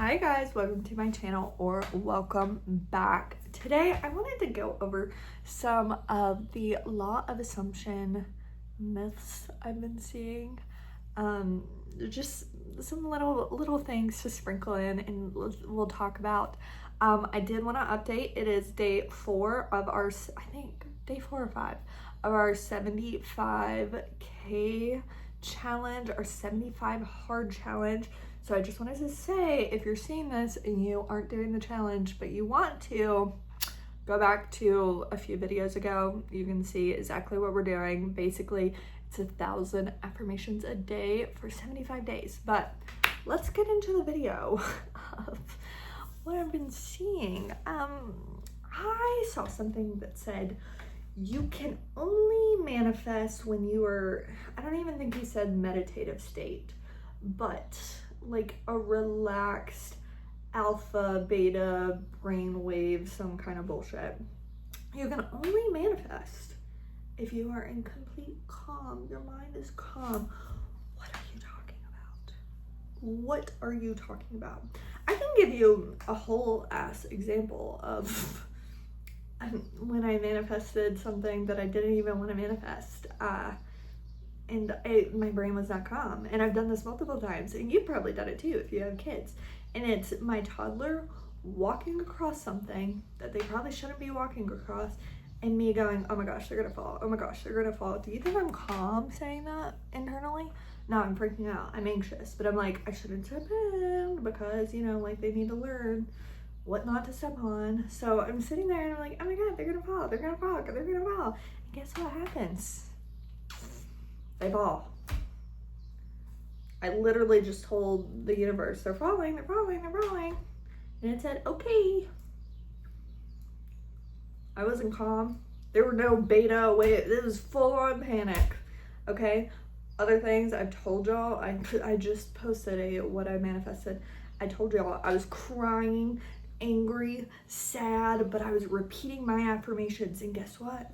Hi guys, welcome to my channel or welcome back. Today I wanted to go over some of the law of assumption myths I've been seeing. Just some little things to sprinkle in and we'll talk about. I did want to update. It is day 4 of our, I think day 4 or 5 of our 75K challenge, our 75 hard challenge. So I just wanted to say, if you're seeing this and you aren't doing the challenge, but you want to, go back to a few videos ago. You can see exactly what we're doing. Basically, it's 1,000 affirmations a day for 75 days. But let's get into the video of what I've been seeing. I saw something that said, you can only manifest when you are, I don't even think he said meditative state, but like a relaxed alpha, beta, brainwave, some kind of bullshit. You can only manifest if you are in complete calm. Your mind is calm. What are you talking about? What are you talking about? I can give you a whole ass example of when I manifested something that I didn't even want to manifest. And my brain was not calm. And I've done this multiple times, and you've probably done it too if you have kids. And it's my toddler walking across something that they probably shouldn't be walking across, and me going, oh my gosh, they're gonna fall. Oh my gosh, they're gonna fall. Do you think I'm calm saying that internally? No, I'm freaking out. I'm anxious. But I'm like, I shouldn't step in because, you know, like they need to learn what not to step on. So I'm sitting there and I'm like, oh my God, they're gonna fall. They're gonna fall. They're gonna fall. And guess what happens? They fall. I literally just told the universe, they're falling, they're falling, they're falling. And it said, okay. I wasn't calm. There were no beta way. It was full on panic. Okay. Other things I've told y'all, I just posted what I manifested. I told y'all I was crying, angry, sad, but I was repeating my affirmations. And guess what?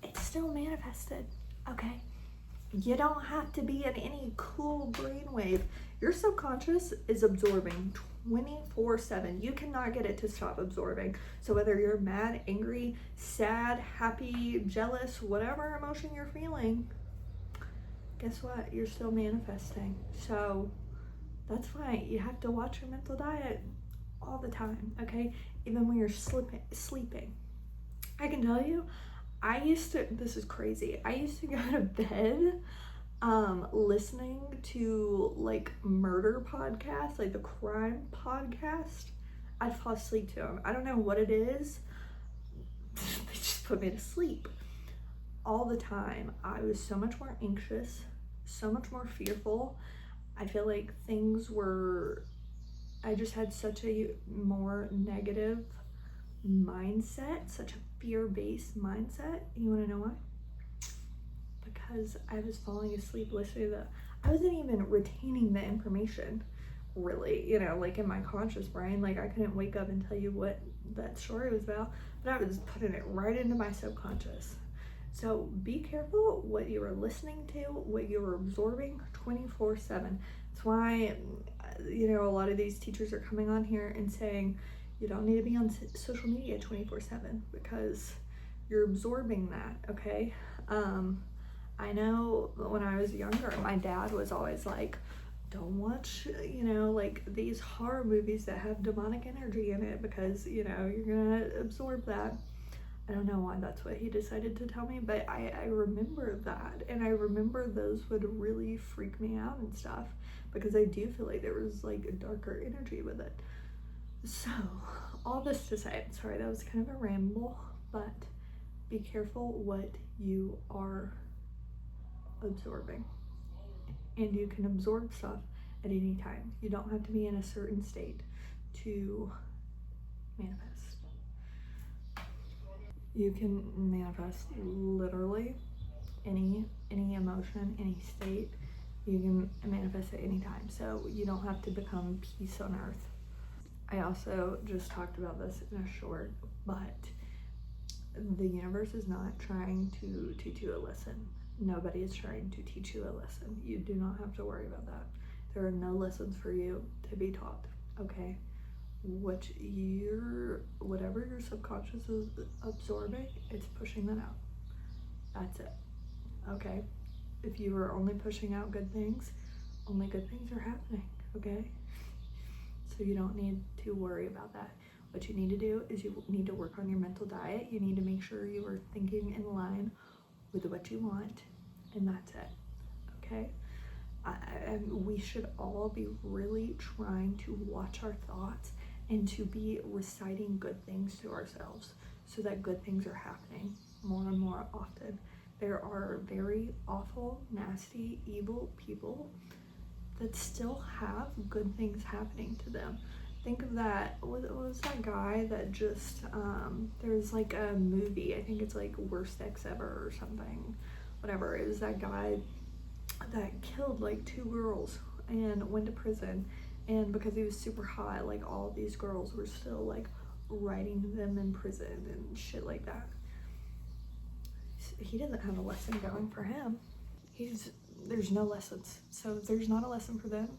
It still manifested. Okay. You don't have to be in any cool brainwave. Your subconscious is absorbing 24/7. You cannot get it to stop absorbing. So whether you're mad, angry, sad, happy, jealous, whatever emotion you're feeling, guess what? You're still manifesting. So that's why you have to watch your mental diet all the time, okay? Even when you're sleeping. I can tell you, this is crazy. I used to go to bed listening to like murder podcasts, like the crime podcast. I'd fall asleep to them. I don't know what it is. They just put me to sleep all the time. I was so much more anxious, so much more fearful. I feel like I just had such a more negative mindset, such a fear-based mindset. You want to know why? Because I was falling asleep listening to I wasn't even retaining the information really, you know, like in my conscious brain. Like I couldn't wake up and tell you what that story was about, but I was putting it right into my subconscious. So be careful what you are listening to, what you're absorbing 24/7. That's why, you know, a lot of these teachers are coming on here and saying, you don't need to be on social media 24/7 because you're absorbing that, okay? I know when I was younger, my dad was always like, don't watch, you know, like these horror movies that have demonic energy in it because, you know, you're gonna absorb that. I don't know why that's what he decided to tell me, but I remember that. And I remember those would really freak me out and stuff because I do feel like there was like a darker energy with it. So, all this to say, sorry, that was kind of a ramble, but be careful what you are absorbing. And you can absorb stuff at any time. You don't have to be in a certain state to manifest. You can manifest literally any emotion, any state. You can manifest at any time. So you don't have to become peace on earth. I also just talked about this in a short, but the universe is not trying to teach you a lesson. Nobody is trying to teach you a lesson. You do not have to worry about that. There are no lessons for you to be taught, okay? Whatever your subconscious is absorbing, it's pushing that out. That's it, okay? If you are only pushing out good things, only good things are happening, okay? So you don't need to worry about that. What you need to do is you need to work on your mental diet. You need to make sure you are thinking in line with what you want, and that's it, okay? We should all be really trying to watch our thoughts and to be reciting good things to ourselves so that good things are happening more and more often. There are very awful, nasty, evil people that still have good things happening to them. Think of that, what was that guy that just, there's like a movie, I think it's like Worst Ex Ever or something, whatever. It was that guy that killed like 2 girls and went to prison, and because he was super hot, like all these girls were still like writing them in prison and shit like that. He doesn't have a lesson going for him. There's no lessons. So if there's not a lesson for them,